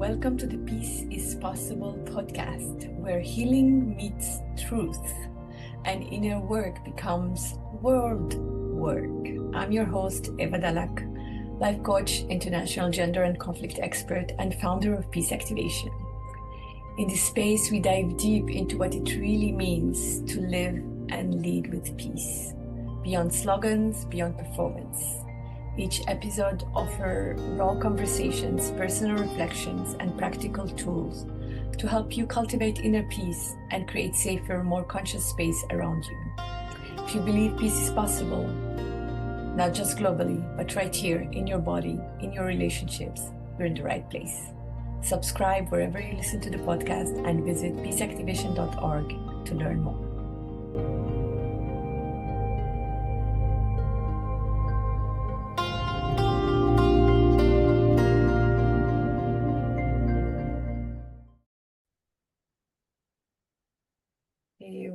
Welcome to the Peace is Possible podcast, where healing meets truth and inner work becomes world work. I'm your host, Eva Dalak, life coach, international gender and conflict expert, and founder of Peace Activation. In this space, we dive deep into what it really means to live and lead with peace, beyond slogans, beyond performance. Each episode offers raw conversations, personal reflections, and practical tools to help you cultivate inner peace and create safer, more conscious space around you. If you believe peace is possible, not just globally, but right here in your body, in your relationships, you're in the right place. Subscribe wherever you listen to the podcast and visit peaceactivation.org to learn more.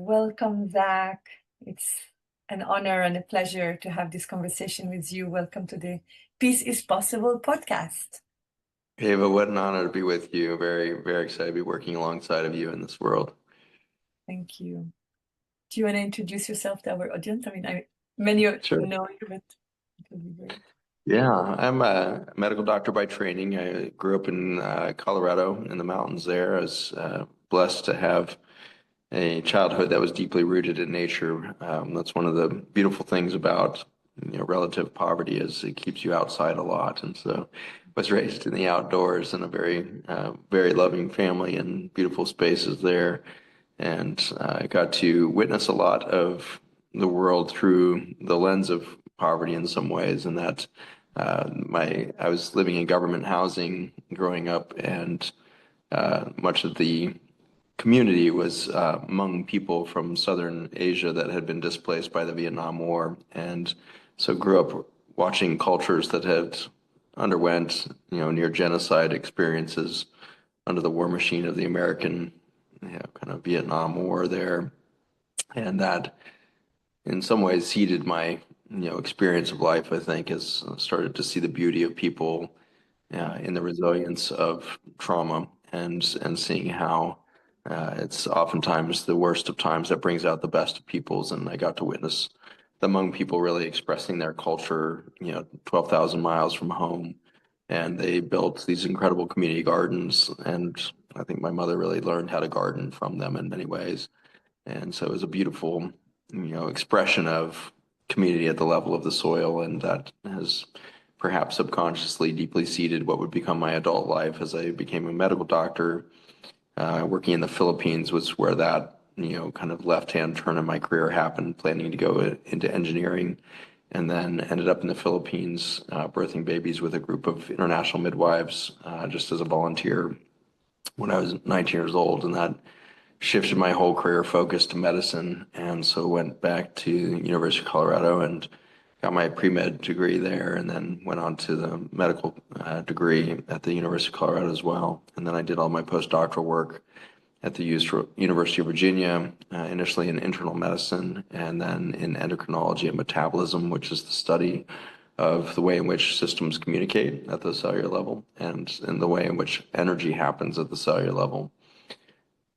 Welcome, Zach. It's an honor and a pleasure to have this conversation with you. Welcome to the Peace is Possible podcast. Eva, what an honor to be with you. Very, very excited to be working alongside of you in this world. Thank you. Do you want to introduce yourself to our audience? I mean, many of you know you, but it would be great. Yeah, I'm a medical doctor by training. I grew up in Colorado in the mountains there. I was blessed to have a childhood that was deeply rooted in nature. That's one of the beautiful things about relative poverty is it keeps you outside a lot. And so I was raised in the outdoors in a very loving family and beautiful spaces there. And I got to witness a lot of the world through the lens of poverty in some ways, and that I was living in government housing growing up, and much of the community was among people from Southern Asia that had been displaced by the Vietnam War, and so grew up watching cultures that had underwent near genocide experiences under the war machine of the American kind of Vietnam War there, and that in some ways seeded my experience of life. I think as I started to see the beauty of people in the resilience of trauma, and seeing how it's oftentimes the worst of times that brings out the best of peoples. And I got to witness the Hmong people really expressing their culture 12,000 miles from home, and they built these incredible community gardens, and I think my mother really learned how to garden from them in many ways. And so it was a beautiful expression of community at the level of the soil, and that has perhaps subconsciously deeply seeded what would become my adult life as I became a medical doctor. Working in the Philippines was where that kind of left-hand turn in my career happened, planning to go into engineering, and then ended up in the Philippines, birthing babies with a group of international midwives, just as a volunteer when I was 19 years old. And that shifted my whole career focus to medicine. And so went back to University of Colorado and got my pre-med degree there, and then went on to the medical degree at the University of Colorado as well. And then I did all my postdoctoral work at the University of Virginia, initially in internal medicine, and then in endocrinology and metabolism, which is the study of the way in which systems communicate at the cellular level, and in the way in which energy happens at the cellular level.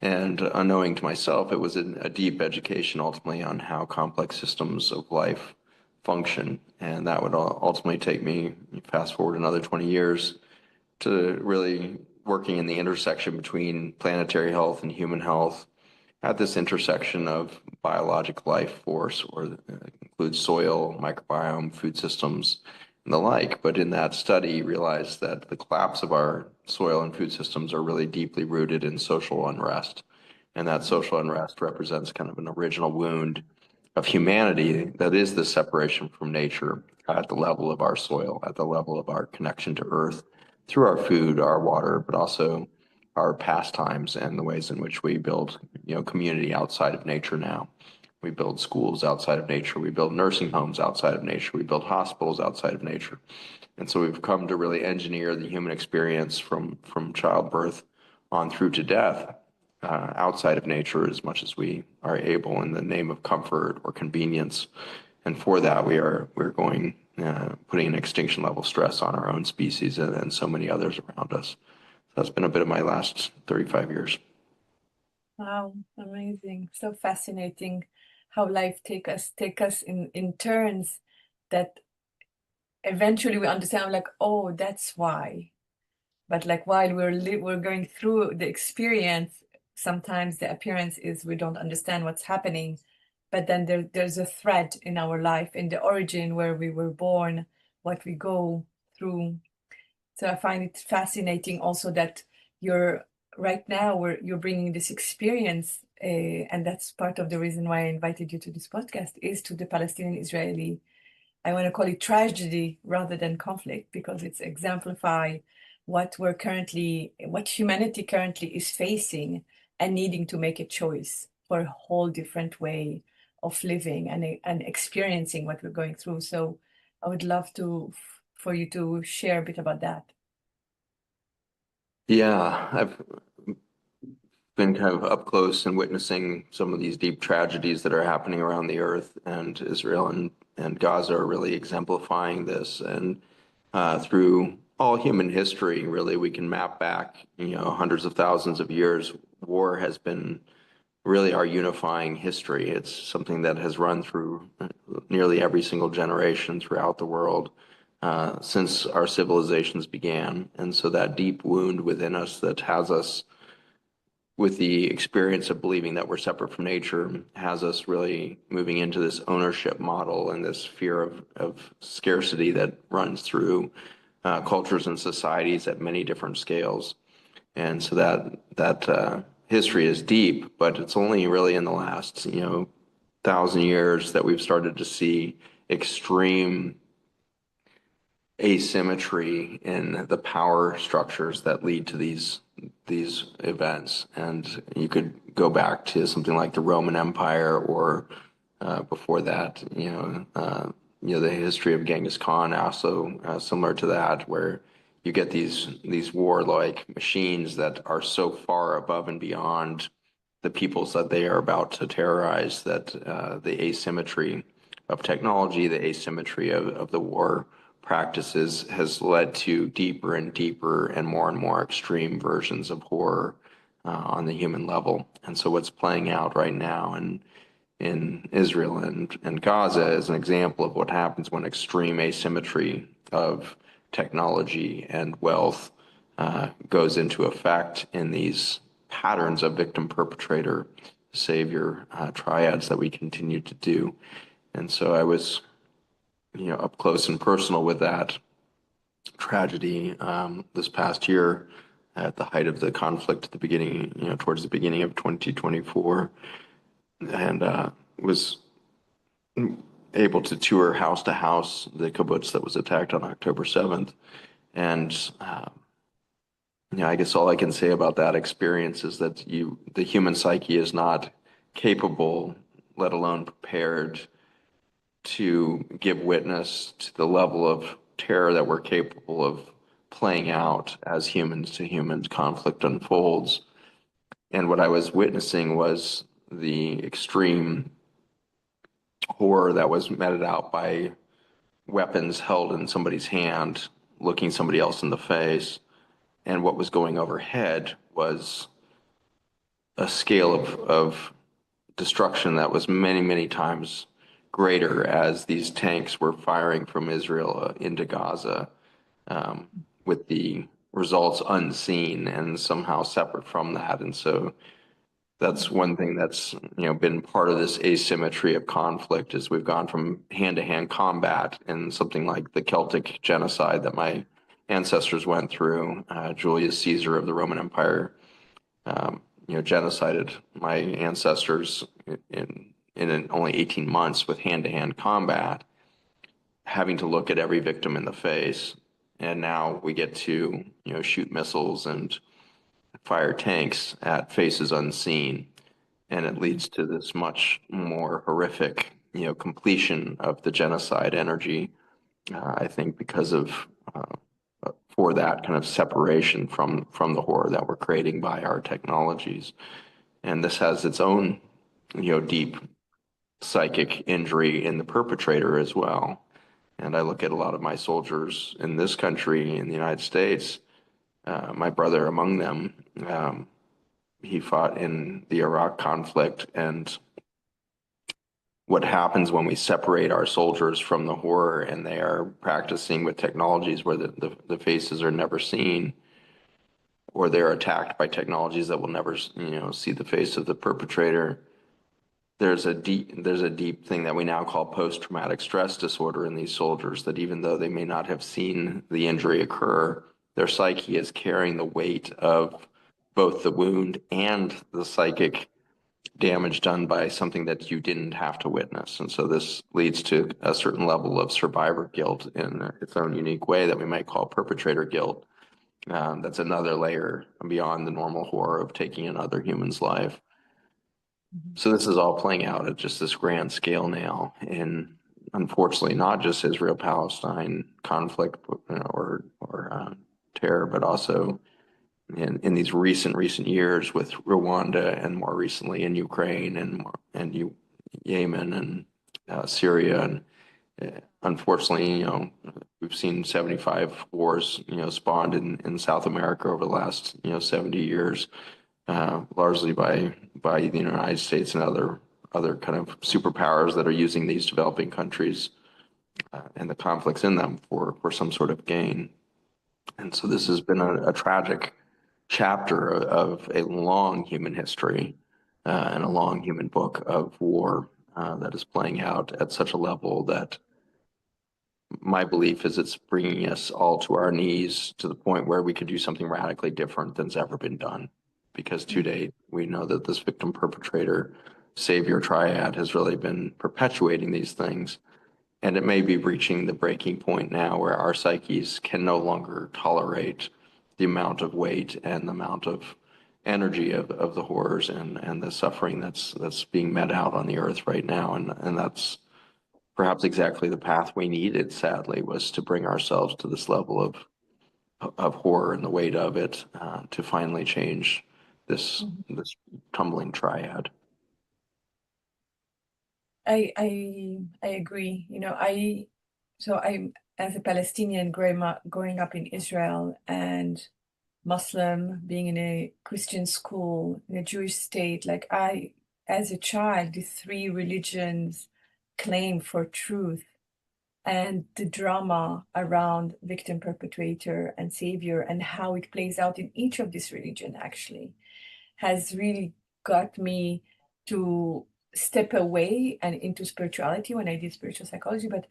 And unknowing to myself, it was a deep education ultimately on how complex systems of life function. And that would ultimately take me, fast forward another 20 years, to really working in the intersection between planetary health and human health, at this intersection of biologic life force, or includes soil, microbiome, food systems, and the like. But in that study, realized that the collapse of our soil and food systems are really deeply rooted in social unrest. And that social unrest represents kind of an original wound of humanity that is the separation from nature at the level of our soil, at the level of our connection to earth, through our food, our water, but also our pastimes and the ways in which we build community outside of nature now. We build schools outside of nature. We build nursing homes outside of nature. We build hospitals outside of nature. And so we've come to really engineer the human experience from childbirth on through to death outside of nature as much as we are able, in the name of comfort or convenience. And for that, we're putting an extinction level stress on our own species and so many others around us. That's been a bit of my last 35 years. Wow, amazing. So fascinating how life take us in turns that eventually we understand like, oh, that's why. But like while we're going through the experience, sometimes the appearance is we don't understand what's happening, but then there's a thread in our life, in the origin where we were born, what we go through. So I find it fascinating also that you're right now where you're bringing this experience, and that's part of the reason why I invited you to this podcast, is to the Palestinian-Israeli. I want to call it tragedy rather than conflict, because it's exemplify what humanity currently is facing and needing to make a choice for a whole different way of living and experiencing what we're going through. So I would love for you to share a bit about that. Yeah, I've been kind of up close and witnessing some of these deep tragedies that are happening around the earth, and Israel and Gaza are really exemplifying this. And through all human history, really, we can map back, hundreds of thousands of years. War has been really our unifying history. It's something that has run through nearly every single generation throughout the world since our civilizations began. And so that deep wound within us that has us with the experience of believing that we're separate from nature has us really moving into this ownership model and this fear of scarcity that runs through cultures and societies at many different scales. And so that history is deep, but it's only really in the last, 1,000 years that we've started to see extreme asymmetry in the power structures that lead to these events. And you could go back to something like the Roman Empire, or before that, the history of Genghis Khan, also similar to that, where you get these warlike machines that are so far above and beyond the peoples that they are about to terrorize, that the asymmetry of technology, the asymmetry of the war practices has led to deeper and deeper and more extreme versions of horror on the human level. And so what's playing out right now in Israel and Gaza is an example of what happens when extreme asymmetry of technology and wealth goes into effect in these patterns of victim, perpetrator, savior triads that we continue to do. And so I was, up close and personal with that tragedy this past year at the height of the conflict at the beginning, towards the beginning of 2024, and was able to tour house to house the kibbutz that was attacked on October 7th. And I guess all I can say about that experience is that the human psyche is not capable, let alone prepared, to give witness to the level of terror that we're capable of playing out as humans to humans conflict unfolds. And what I was witnessing was the extreme horror that was meted out by weapons held in somebody's hand, looking somebody else in the face. And what was going overhead was a scale of destruction that was many, many times greater as these tanks were firing from Israel into Gaza, with the results unseen and somehow separate from that. And so that's one thing that's been part of this asymmetry of conflict, is we've gone from hand-to-hand combat in something like the Celtic genocide that my ancestors went through. Julius Caesar of the Roman Empire, genocided my ancestors in only 18 months with hand-to-hand combat, having to look at every victim in the face. And now we get to shoot missiles and fire tanks at faces unseen, and it leads to this much more horrific, completion of the genocide energy. I think because of for that kind of separation from the horror that we're creating by our technologies, and this has its own, deep psychic injury in the perpetrator as well. And I look at a lot of my soldiers in this country, in the United States, my brother among them. He fought in the Iraq conflict, and what happens when we separate our soldiers from the horror and they are practicing with technologies where the faces are never seen, or they're attacked by technologies that will never, see the face of the perpetrator. There's a deep thing that we now call post-traumatic stress disorder in these soldiers, that even though they may not have seen the injury occur, their psyche is carrying the weight of both the wound and the psychic damage done by something that you didn't have to witness. And so this leads to a certain level of survivor guilt in its own unique way that we might call perpetrator guilt. That's another layer beyond the normal horror of taking another human's life. So this is all playing out at just this grand scale now, in unfortunately not just Israel-Palestine conflict, or terror, but also in these recent years with Rwanda, and more recently in Ukraine and Yemen and Syria, and unfortunately, we've seen 75 wars, spawned in South America over the last 70 years, largely by the United States and other kind of superpowers that are using these developing countries and the conflicts in them for some sort of gain. And so this has been a tragic chapter of a long human history and a long human book of war that is playing out at such a level that my belief is it's bringing us all to our knees, to the point where we could do something radically different than's ever been done. Because to date, we know that this victim perpetrator savior triad has really been perpetuating these things. And it may be reaching the breaking point now where our psyches can no longer tolerate the amount of weight and the amount of energy of the horrors and the suffering that's being met out on the earth right now. And that's perhaps exactly the path we needed, sadly, was to bring ourselves to this level of horror and the weight of it, to finally change this tumbling triad. I agree. I'm as a Palestinian growing up in Israel, and Muslim, being in a Christian school, in a Jewish state, like as a child, the three religions claim for truth, and the drama around victim, perpetrator, and savior, and how it plays out in each of these religions actually has really got me to step away and into spirituality when I did spiritual psychology. But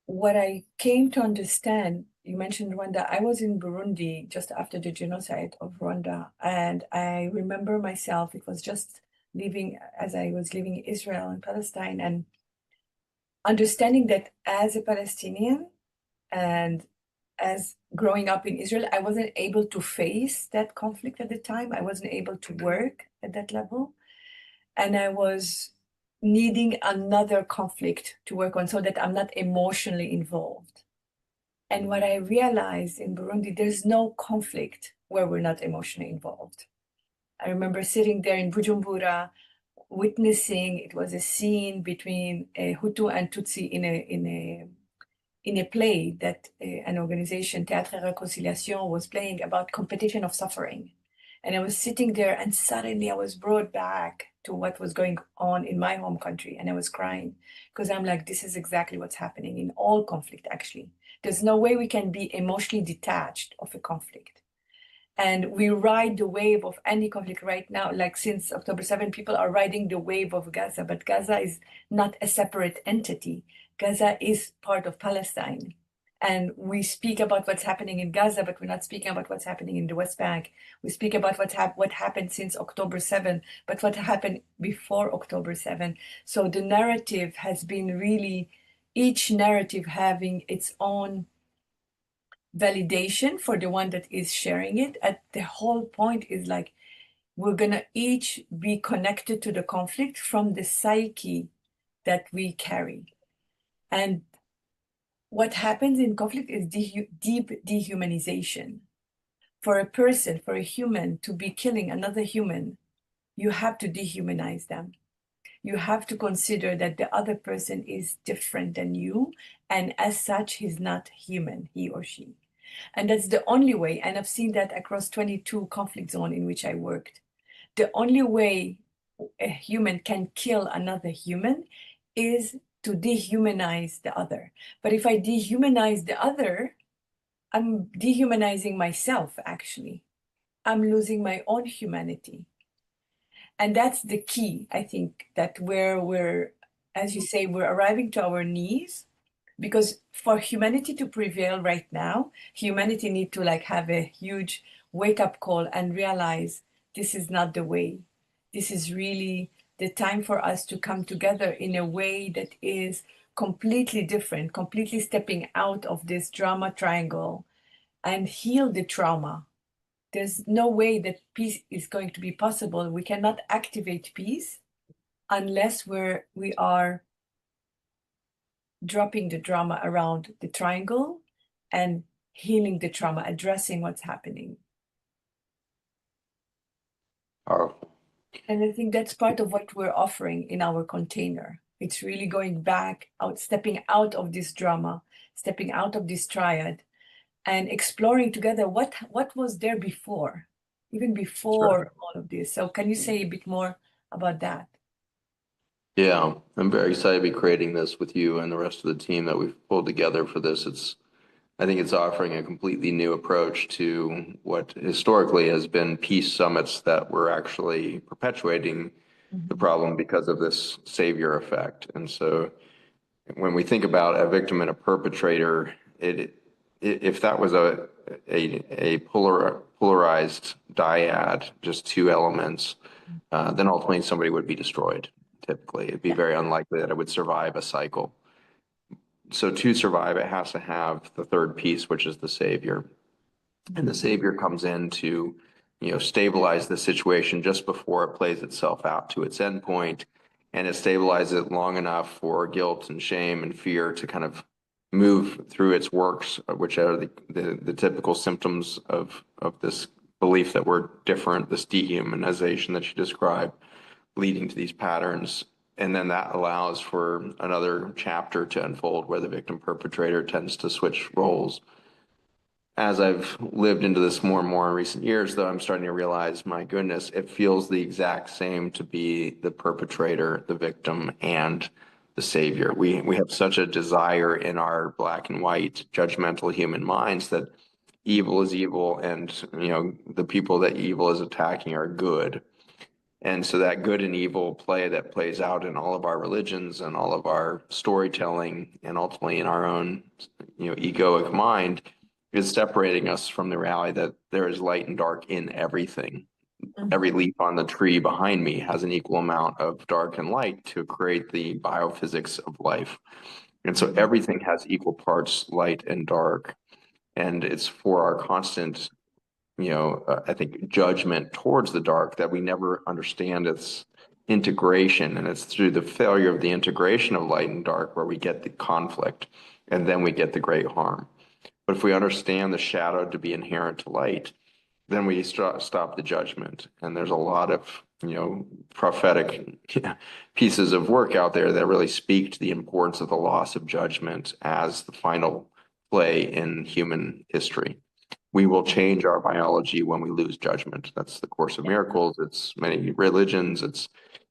what I came to understand, you mentioned Rwanda. I was in Burundi just after the genocide of Rwanda, and I remember myself, it was just as I was living in Israel and Palestine, and understanding that as a Palestinian and as growing up in Israel, I wasn't able to face that conflict at the time. I wasn't able to work at that level. And I was needing another conflict to work on so that I'm not emotionally involved. And what I realized in Burundi, there's no conflict where we're not emotionally involved. I remember sitting there in Bujumbura, witnessing, it was a scene between Hutu and Tutsi in a play that an organization, Théâtre Réconciliation, was playing about competition of suffering. And I was sitting there, and suddenly I was brought back to what was going on in my home country, and I was crying because I'm like, this is exactly what's happening in all conflict, actually. There's no way we can be emotionally detached of a conflict. And we ride the wave of any conflict right now. Like since October 7, people are riding the wave of Gaza, but Gaza is not a separate entity. Gaza is part of Palestine. And we speak about what's happening in Gaza, but we're not speaking about what's happening in the West Bank. We speak about what happened since October 7, but what happened before October 7. So the narrative has been really, each narrative having its own validation for the one that is sharing it. At the whole point is like, we're gonna each be connected to the conflict from the psyche that we carry. And what happens in conflict is deep dehumanization. For a person, for a human to be killing another human, you have to dehumanize them. You have to consider that the other person is different than you, and as such, he's not human, he or she. And that's the only way, and I've seen that across 22 conflict zones in which I worked. The only way a human can kill another human is to dehumanize the other. But if I dehumanize the other, I'm dehumanizing myself, actually. I'm losing my own humanity. And that's the key, I think, that where we're, as you say, we're arriving to our knees, because for humanity to prevail right now, humanity need to like have a huge wake-up call and realize this is not the way. This is really the time for us to come together in a way that is completely different, completely stepping out of this drama triangle and heal the trauma. There's no way that peace is going to be possible. We cannot activate peace unless we are dropping the drama around the triangle and healing the trauma, addressing what's happening. Powerful. And I think that's part of what we're offering in our container. It's really going back out, stepping out of this drama, stepping out of this triad, and exploring together what was there before, even before all of this. So can you say a bit more about that? Yeah, I'm very excited to be creating this with you and the rest of the team that we've pulled together for this. I think it's offering a completely new approach to what historically has been peace summits that were actually perpetuating the problem because of this savior effect. And so when we think about a victim and a perpetrator, if that was a polarized dyad, just two elements, then ultimately somebody would be destroyed. Typically, it'd be very unlikely that it would survive a cycle. So to survive, it has to have the third piece, which is the savior. And the savior comes in to, stabilize the situation just before it plays itself out to its end point, and it stabilizes it long enough for guilt and shame and fear to kind of move through its works, which are the typical symptoms of this belief that we're different, this dehumanization that you described, leading to these patterns. And then that allows for another chapter to unfold where the victim perpetrator tends to switch roles. As I've lived into this more and more in recent years, though, I'm starting to realize, my goodness, it feels the exact same to be the perpetrator, the victim, and the savior. We have such a desire in our black and white judgmental human minds that evil is evil, and the people that evil is attacking are good. And so that good and evil play that plays out in all of our religions and all of our storytelling, and ultimately in our own, egoic mind, is separating us from the reality that there is light and dark in everything. Every leaf on the tree behind me has an equal amount of dark and light to create the biophysics of life. And so everything has equal parts light and dark. And it's for our constant I think judgment towards the dark that we never understand its integration. And it's through the failure of the integration of light and dark where we get the conflict, and then we get the great harm. But if we understand the shadow to be inherent to light, then we stop the judgment. And there's a lot of prophetic pieces of work out there that really speak to the importance of the loss of judgment as the final play in human history. We will change our biology when we lose judgment. That's the Course of Miracles. It's many religions. It's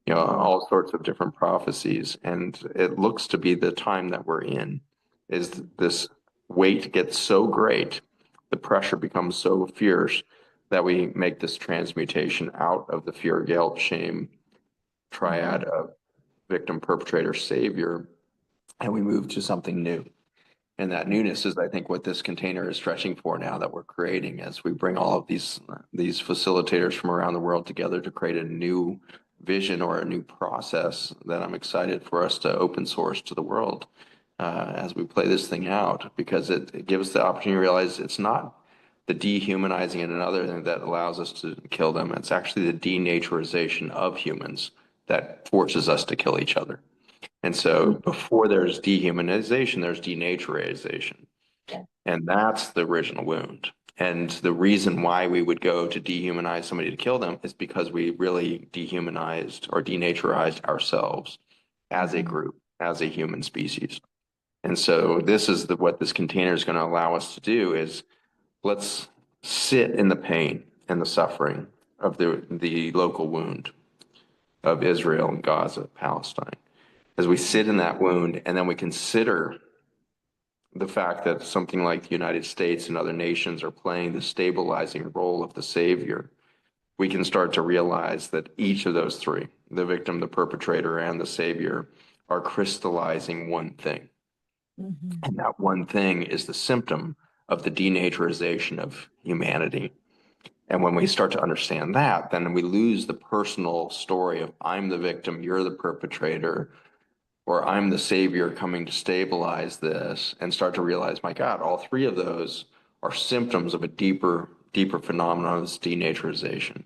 all sorts of different prophecies, and it looks to be the time that we're in. Is this weight gets so great, the pressure becomes so fierce that we make this transmutation out of the fear, guilt, shame triad of victim, perpetrator, savior, and we move to something new. And that newness is, I think, what this container is stretching for now that we're creating as we bring all of these facilitators from around the world together to create a new vision or a new process that I'm excited for us to open source to the world as we play this thing out, because it gives the opportunity to realize it's not the dehumanizing in another thing that allows us to kill them. It's actually the denaturization of humans that forces us to kill each other. And so before there's dehumanization, there's denaturization. And that's the original wound. And the reason why we would go to dehumanize somebody to kill them is because we really dehumanized or denaturized ourselves as a group, as a human species. And so this is what this container is going to allow us to do, is let's sit in the pain and the suffering of the local wound of Israel and Gaza, Palestine. As we sit in that wound, and then we consider the fact that something like the United States and other nations are playing the stabilizing role of the savior, we can start to realize that each of those three, the victim, the perpetrator, and the savior, are crystallizing one thing. Mm-hmm. And that one thing is the symptom of the denaturization of humanity. And when we start to understand that, then we lose the personal story of I'm the victim, you're the perpetrator, or I'm the savior coming to stabilize this, and start to realize, my God, all three of those are symptoms of a deeper phenomenon of this denaturization.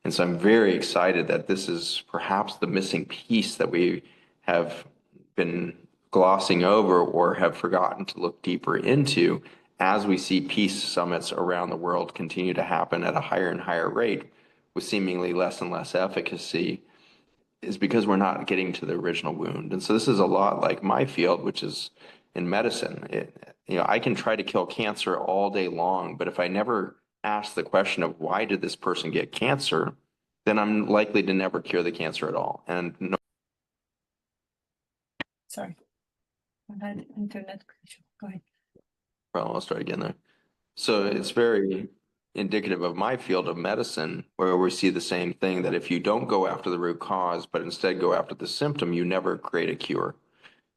And so I'm very excited that this is perhaps the missing piece that we have been glossing over or have forgotten to look deeper into as we see peace summits around the world continue to happen at a higher and higher rate with seemingly less and less efficacy, is because we're not getting to the original wound. And so this is a lot like my field, which is in medicine. I can try to kill cancer all day long, but if I never ask the question of why did this person get cancer, then I'm likely to never cure the cancer at all. And no, Sorry, I had internet connection. Go ahead. problem, I'll start again there. So it's very indicative of my field of medicine, where we see the same thing, that if you don't go after the root cause, but instead go after the symptom, you never create a cure.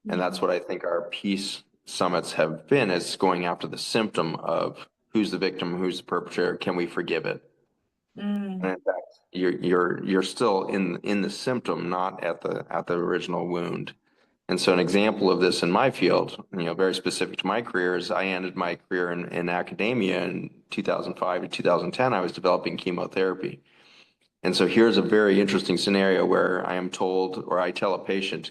And that's what I think our peace summits have been, is going after the symptom of who's the victim, who's the perpetrator, can we forgive it? Mm. And in fact, you're still in the symptom, not at the original wound. And so an example of this in my field, very specific to my career, is I ended my career in academia in 2005 to 2010. I was developing chemotherapy. And so here's a very interesting scenario where I am told, or I tell a patient,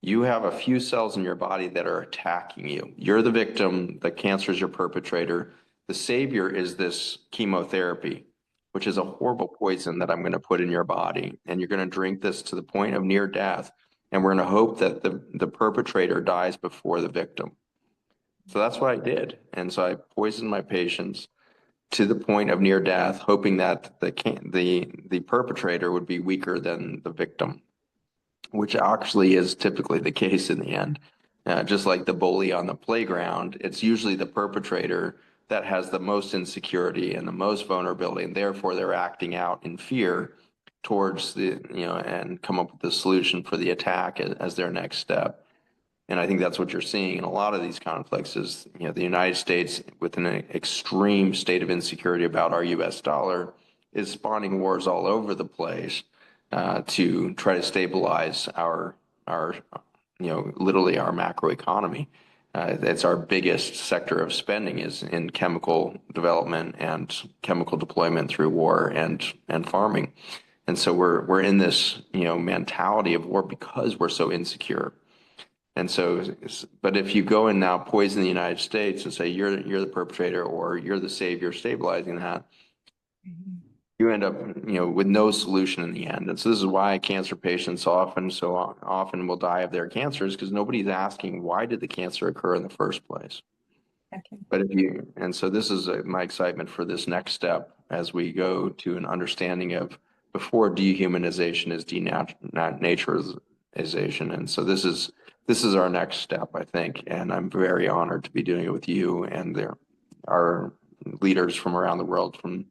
you have a few cells in your body that are attacking you. You're the victim, the cancer is your perpetrator. The savior is this chemotherapy, which is a horrible poison that I'm going to put in your body. And you're going to drink this to the point of near death. And we're going to hope that the perpetrator dies before the victim. So that's what I did. And so I poisoned my patients to the point of near death, hoping that the perpetrator would be weaker than the victim, which actually is typically the case in the end. Just like the bully on the playground, it's usually the perpetrator that has the most insecurity and the most vulnerability, and therefore they're acting out in fear towards and come up with the solution for the attack as their next step. And I think that's what you're seeing in a lot of these conflicts is, the United States, with an extreme state of insecurity about our US dollar, is spawning wars all over the place to try to stabilize our literally our macroeconomy. It's our biggest sector of spending is in chemical development and chemical deployment through war and farming. And so we're in this, mentality of war because we're so insecure. And so, but if you go and now poison the United States and say you're the perpetrator or you're the savior stabilizing that, you end up, with no solution in the end. And so this is why cancer patients so often will die of their cancers, because nobody's asking why did the cancer occur in the first place. Okay. But and so this is my excitement for this next step as we go to an understanding of before dehumanization is denaturization. And so this is our next step, I think, and I'm very honored to be doing it with you and our leaders from around the world, from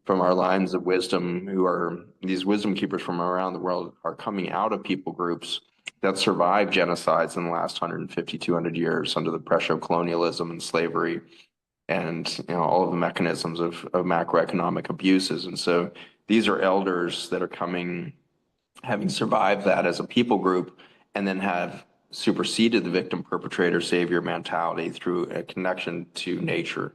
our lines of wisdom, who are these wisdom keepers from around the world, are coming out of people groups that survived genocides in the last 150, 200 years under the pressure of colonialism and slavery and all of the mechanisms of macroeconomic abuses. And so these are elders that are coming, having survived that as a people group, and then have superseded the victim perpetrator savior mentality through a connection to nature.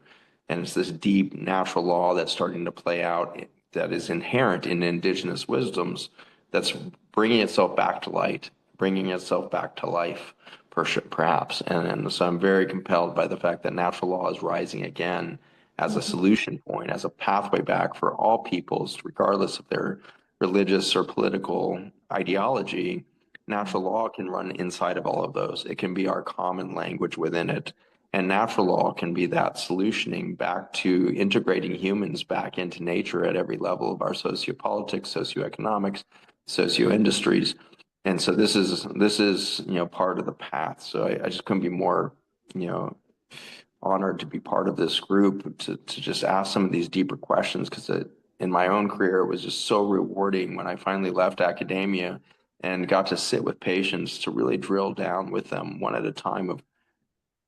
And it's this deep natural law that's starting to play out that is inherent in indigenous wisdoms that's bringing itself back to light, bringing itself back to life, perhaps. And so I'm very compelled by the fact that natural law is rising again as a solution point, as a pathway back for all peoples, regardless of their religious or political ideology. Natural law can run inside of all of those. It can be our common language within it. And natural law can be that solutioning back to integrating humans back into nature at every level of our sociopolitics, socioeconomics, socio-industries. And so this is part of the path. So I just couldn't be more honored to be part of this group to just ask some of these deeper questions, because in my own career it was just so rewarding when I finally left academia and got to sit with patients to really drill down with them one at a time of,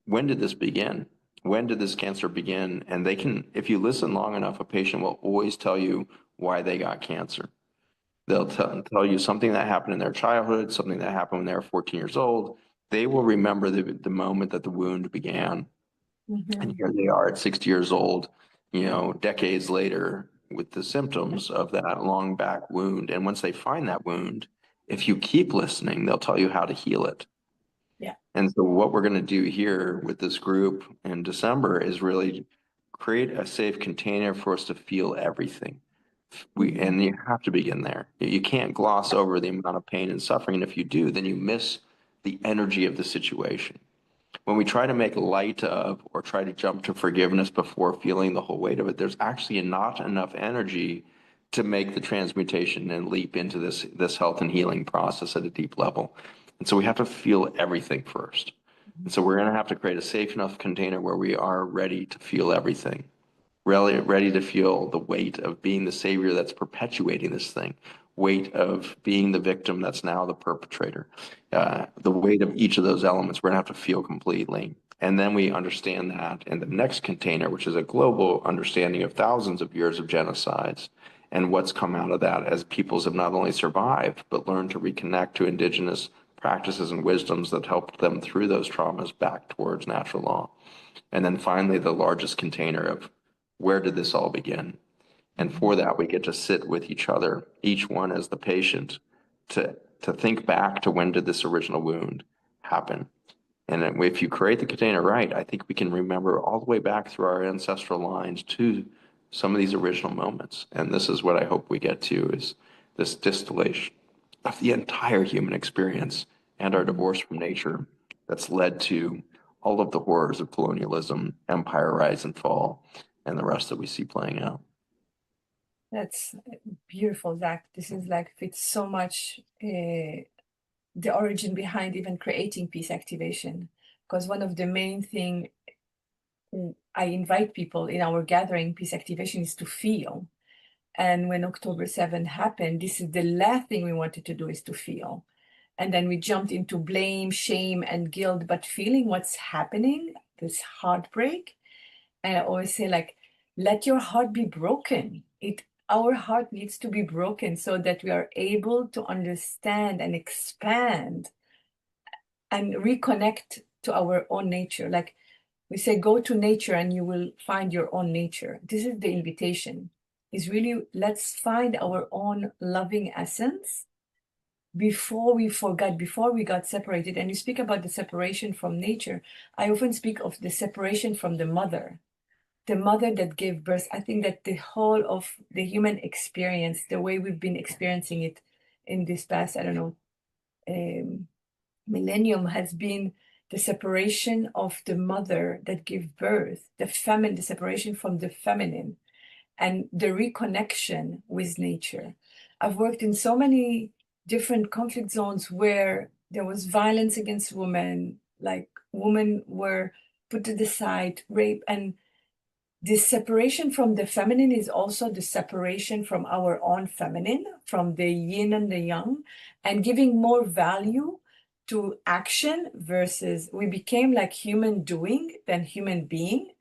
when did this begin? When did this cancer begin? And they can, if you listen long enough, a patient will always tell you why they got cancer. They'll tell you something that happened in their childhood, something that happened when they were 14 years old. They will remember the moment that the wound began. And here they are at 60 years old, decades later, with the symptoms of that long back wound. And once they find that wound, if you keep listening, they'll tell you how to heal it. Yeah. And so what we're going to do here with this group in December is really create a safe container for us to feel everything. And you have to begin there. You can't gloss over the amount of pain and suffering. And if you do, then you miss the energy of the situation. When we try to make light of or try to jump to forgiveness before feeling the whole weight of it, there's actually not enough energy to make the transmutation and leap into this health and healing process at a deep level. And so we have to feel everything first. And so we're going to have to create a safe enough container where we are ready to feel everything, really ready to feel the weight of being the savior that's perpetuating this thing, weight of being the victim that's now the perpetrator, the weight of each of those elements we're going to have to feel completely. And then we understand that in the next container, which is a global understanding of thousands of years of genocides and what's come out of that as peoples have not only survived, but learned to reconnect to indigenous practices and wisdoms that helped them through those traumas back towards natural law. And then finally, the largest container of where did this all begin? And for that, we get to sit with each other, each one as the patient, to think back to when did this original wound happen. And if you create the container right, I think we can remember all the way back through our ancestral lines to some of these original moments. And this is what I hope we get to, is this distillation of the entire human experience and our divorce from nature that's led to all of the horrors of colonialism, empire rise and fall, and the rest that we see playing out. That's beautiful, Zach. This is like fits so much the origin behind even creating peace activation. Because one of the main thing I invite people in our gathering, peace activation, is to feel. And when October 7th happened, this is the last thing we wanted to do, is to feel. And then we jumped into blame, shame, and guilt, but feeling what's happening, this heartbreak. And I always say, like, let your heart be broken. Our heart needs to be broken so that we are able to understand and expand and reconnect to our own nature. Like we say, go to nature and you will find your own nature. This is the invitation, is really, let's find our own loving essence before we forgot, before we got separated. And you speak about the separation from nature. I often speak of the separation from the mother that gave birth. I think that the whole of the human experience, the way we've been experiencing it in this past, I don't know, millennium, has been the separation of the mother that gave birth, the separation from the feminine, and the reconnection with nature. I've worked in so many different conflict zones where there was violence against women, like women were put to the side, rape, and this separation from the feminine is also the separation from our own feminine, from the yin and the yang, and giving more value to action versus we became like human doing than human being.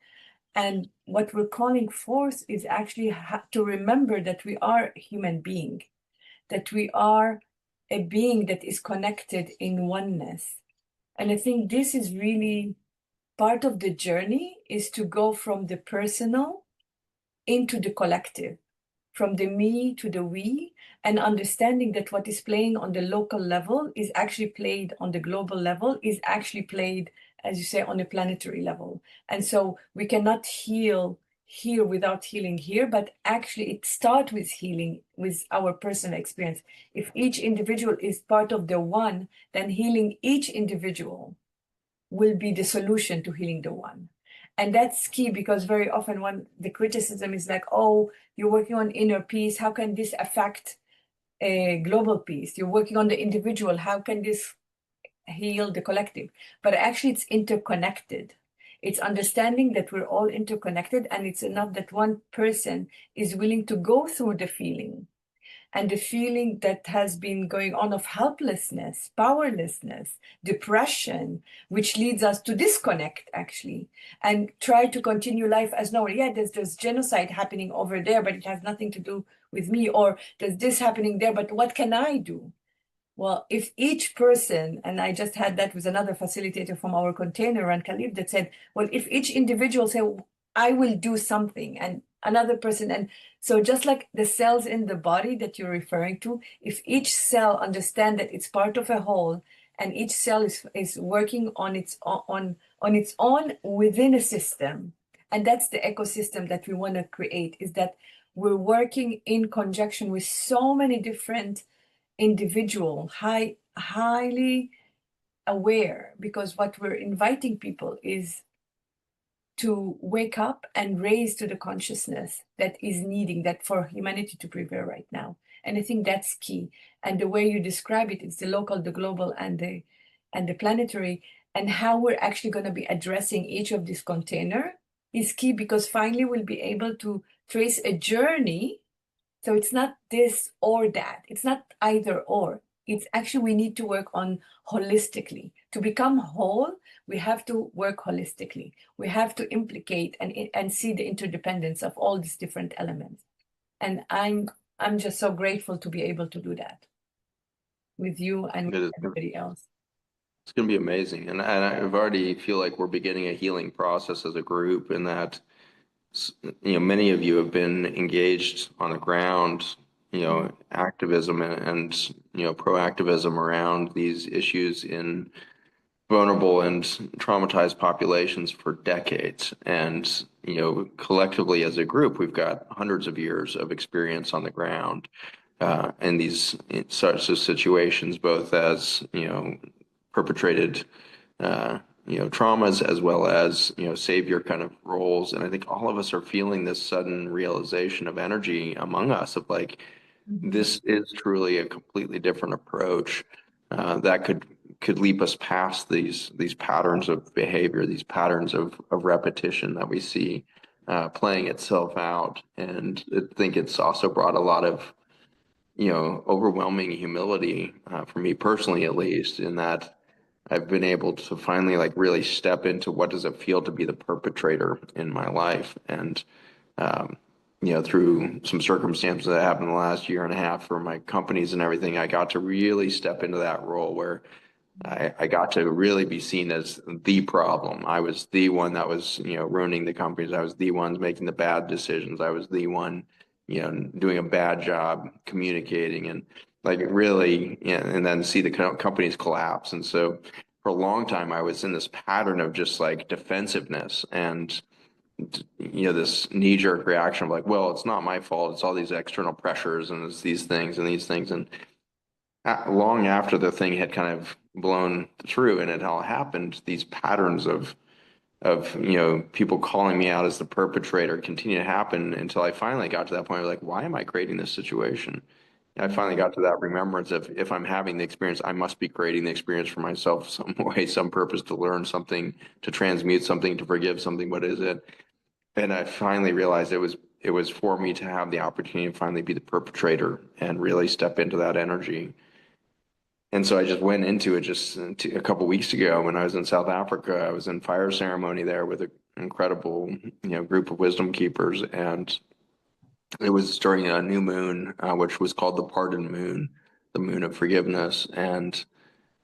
And what we're calling forth is actually to remember that we are a human being, that we are a being that is connected in oneness. And I think this is really part of the journey, is to go from the personal into the collective, from the me to the we, and understanding that what is playing on the local level is actually played on the global level, is actually played, as you say, on a planetary level. And so we cannot heal here without healing here, but actually it starts with healing with our personal experience. If each individual is part of the one, then healing each individual will be the solution to healing the one. And that's key, because very often when the criticism is like, oh, you're working on inner peace, how can this affect a global peace? You're working on the individual, how can this heal the collective? But actually it's interconnected. It's understanding that we're all interconnected, and it's enough that one person is willing to go through the feeling, and the feeling that has been going on of helplessness, powerlessness, depression, which leads us to disconnect actually, and try to continue life as normal. Yeah, there's genocide happening over there, but it has nothing to do with me. Or there's this happening there, but what can I do? Well, if each person, and I just had that with another facilitator from our container run, Khalid, that said, well, if each individual say, I will do something, and another person, and so just like the cells in the body that you're referring to, if each cell understand that it's part of a whole, and each cell is working on its own within a system, and that's the ecosystem that we want to create, is that we're working in conjunction with so many different individual, highly aware, because what we're inviting people is to wake up and raise to the consciousness that is needing that for humanity to prevail right now. And I think that's key. And the way you describe it, it's the local, the global, and the planetary, and how we're actually going to be addressing each of these container is key, because finally we'll be able to trace a journey. So it's not this or that. It's not either or. It's actually, we need to work on holistically. To become whole, we have to work holistically. We have to implicate and see the interdependence of all these different elements. And I'm just so grateful to be able to do that with you and with everybody else. It's going to be amazing. And I've already feel like we're beginning a healing process as a group, in that many of you have been engaged on the ground, activism and proactivism around these issues in vulnerable and traumatized populations for decades. And, collectively as a group, we've got hundreds of years of experience on the ground in these sorts of situations, both as, perpetrated traumas, as well as, savior kind of roles. And I think all of us are feeling this sudden realization of energy among us of like, this is truly a completely different approach that could leap us past these patterns of behavior, these patterns of repetition that we see playing itself out. And I think it's also brought a lot of, overwhelming humility for me personally, at least, in that I've been able to finally like really step into what does it feel to be the perpetrator in my life. And, through some circumstances that happened in the last year and a half for my companies and everything, I got to really step into that role where I got to really be seen as the problem. I was the one that was, ruining the companies. I was the one making the bad decisions. I was the one, doing a bad job communicating, and like really, and then see the companies collapse. And so for a long time, I was in this pattern of just like defensiveness and, this knee-jerk reaction of like, well, it's not my fault. It's all these external pressures and it's these things and these things. And long after the thing had kind of blown through and it all happened, these patterns of people calling me out as the perpetrator continue to happen until I finally got to that point of like, why am I creating this situation? And I finally got to that remembrance of, if I'm having the experience, I must be creating the experience for myself some way, some purpose, to learn something, to transmute something, to forgive something. What is it? And I finally realized it was for me to have the opportunity to finally be the perpetrator and really step into that energy. And so I just went into it just a couple of weeks ago when I was in South Africa. I was in fire ceremony there with an incredible, group of wisdom keepers, and it was during a new moon, which was called the pardon moon, the moon of forgiveness. And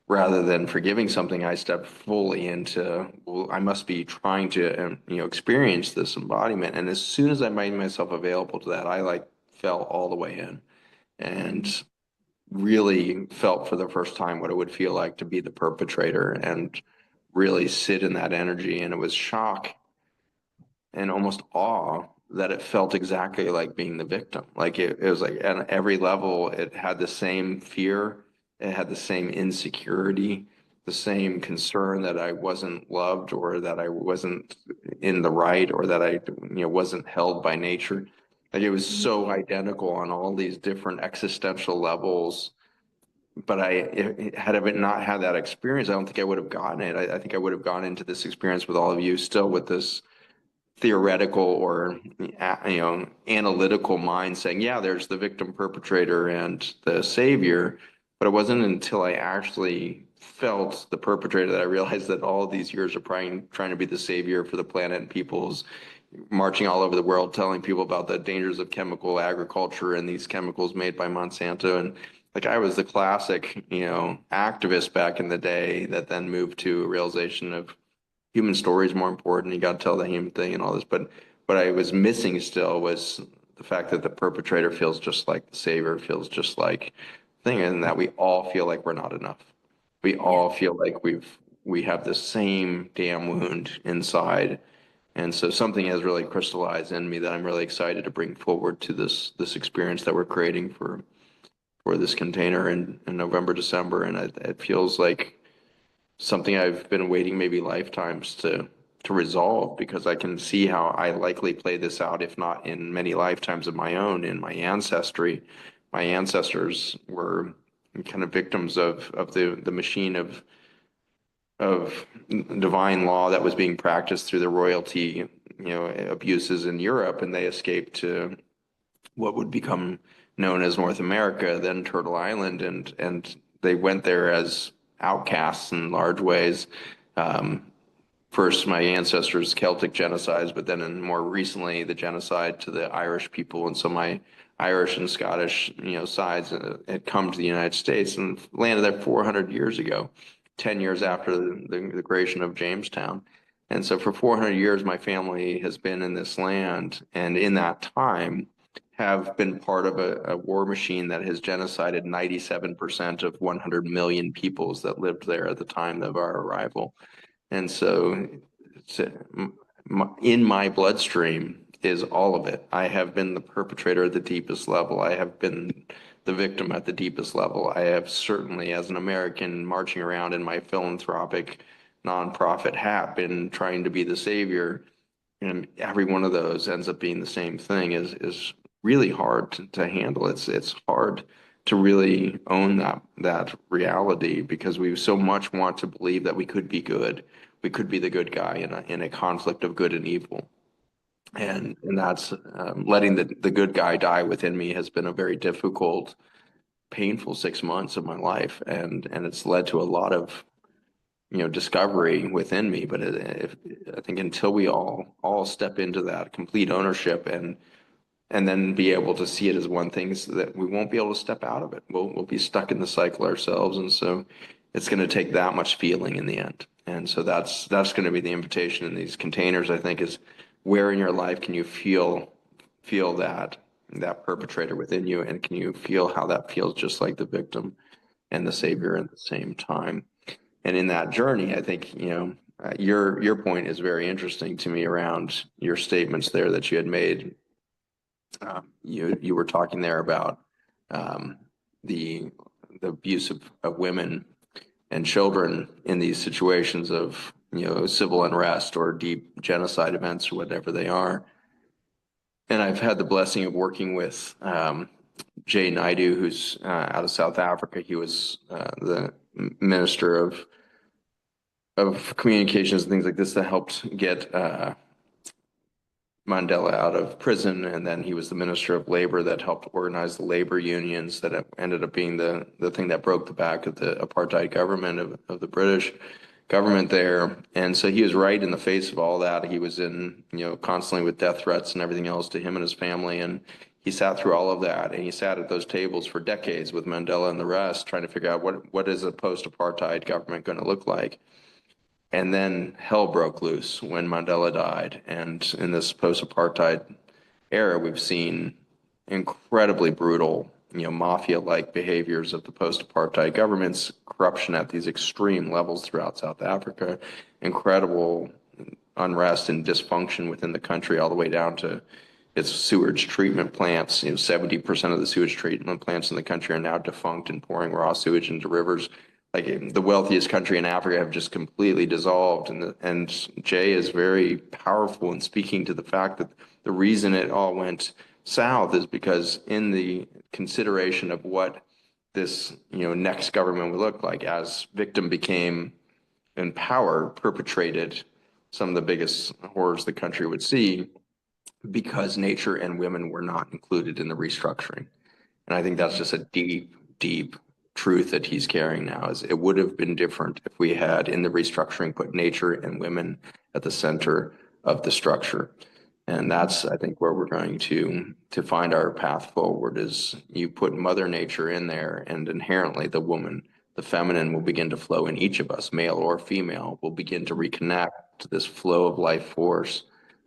rather than forgiving something, I stepped fully into, well, I must be trying to, experience this embodiment. And as soon as I made myself available to that, I like fell all the way in, and really felt for the first time what it would feel like to be the perpetrator and really sit in that energy. And it was shock and almost awe that it felt exactly like being the victim. Like it was like at every level, it had the same fear, it had the same insecurity, the same concern that I wasn't loved or that I wasn't in the right or that I, wasn't held by nature. Like it was so identical on all these different existential levels. But had I not had that experience, I don't think I would have gotten it. I think I would have gone into this experience with all of you still with this theoretical or analytical mind saying, yeah, there's the victim, perpetrator, and the savior. But it wasn't until I actually felt the perpetrator that I realized that all of these years of trying to be the savior for the planet and peoples, marching all over the world, telling people about the dangers of chemical agriculture and these chemicals made by Monsanto. And like I was the classic, activist back in the day that then moved to a realization of human story is more important. You got to tell the human thing and all this. But what I was missing still was the fact that the perpetrator feels just like the savior, feels just like thing, and that we all feel like we're not enough. We all feel like we have the same damn wound inside. And so something has really crystallized in me that I'm really excited to bring forward to this experience that we're creating for this container in November, December. And it feels like something I've been waiting maybe lifetimes to resolve, because I can see how I likely play this out, if not in many lifetimes of my own, in my ancestry. My ancestors were kind of victims of the machine of divine law that was being practiced through the royalty, abuses in Europe, and they escaped to what would become known as North America, then Turtle Island, and they went there as outcasts in large ways. First, my ancestors' Celtic genocides, but then more recently, the genocide to the Irish people. And so my Irish and Scottish, sides had come to the United States and landed there 400 years ago, 10 years after the creation of Jamestown. And so for 400 years, my family has been in this land, and in that time have been part of a war machine that has genocided 97% of 100 million peoples that lived there at the time of our arrival. And so in my bloodstream is all of it. I have been the perpetrator at the deepest level. I have been the victim at the deepest level. I have certainly, as an American marching around in my philanthropic nonprofit hat, been trying to be the savior. And every one of those ends up being the same thing, is really hard to handle. It's hard to really own that reality, because we so much want to believe that we could be good. We could be the good guy in a conflict of good and evil. And that's letting the good guy die within me has been a very difficult, painful 6 months of my life. And it's led to a lot of discovery within me. But I think until we all step into that complete ownership and then be able to see it as one thing, so that we won't be able to step out of it. We'll be stuck in the cycle ourselves. And so it's going to take that much feeling in the end. And so that's going to be the invitation in these containers, I think, is where in your life can you feel that perpetrator within you, and can you feel how that feels just like the victim and the savior at the same time. And in that journey, I think, your point is very interesting to me around your statements there that you had made. You were talking there about the abuse of women and children in these situations of civil unrest or deep genocide events or whatever they are. And I've had the blessing of working with Jay Naidu, who's out of South Africa. He was the minister of communications and things like this that helped get Mandela out of prison, and then he was the Minister of Labor that helped organize the labor unions that ended up being the thing that broke the back of the apartheid government of the British government there. And so he was right in the face of all that. He was in, constantly with death threats and everything else to him and his family. And he sat through all of that, and he sat at those tables for decades with Mandela and the rest, trying to figure out what is a post-apartheid government going to look like. And then hell broke loose when Mandela died. And in this post-apartheid era, we've seen incredibly brutal, mafia-like behaviors of the post-apartheid governments, corruption at these extreme levels throughout South Africa, incredible unrest and dysfunction within the country, all the way down to its sewage treatment plants. 70% of the sewage treatment plants in the country are now defunct and pouring raw sewage into rivers like the wealthiest country in Africa have just completely dissolved. And Jay is very powerful in speaking to the fact that the reason it all went south is because in the consideration of what this, next government would look like as victim became in power, perpetrated some of the biggest horrors the country would see because nature and women were not included in the restructuring. And I think that's just a deep, deep truth that he's carrying now is it would have been different if we had in the restructuring put nature and women at the center of the structure. And that's, I think, where we're going to find our path forward is you put Mother Nature in there and inherently the woman, the feminine will begin to flow in each of us, male or female, will begin to reconnect to this flow of life force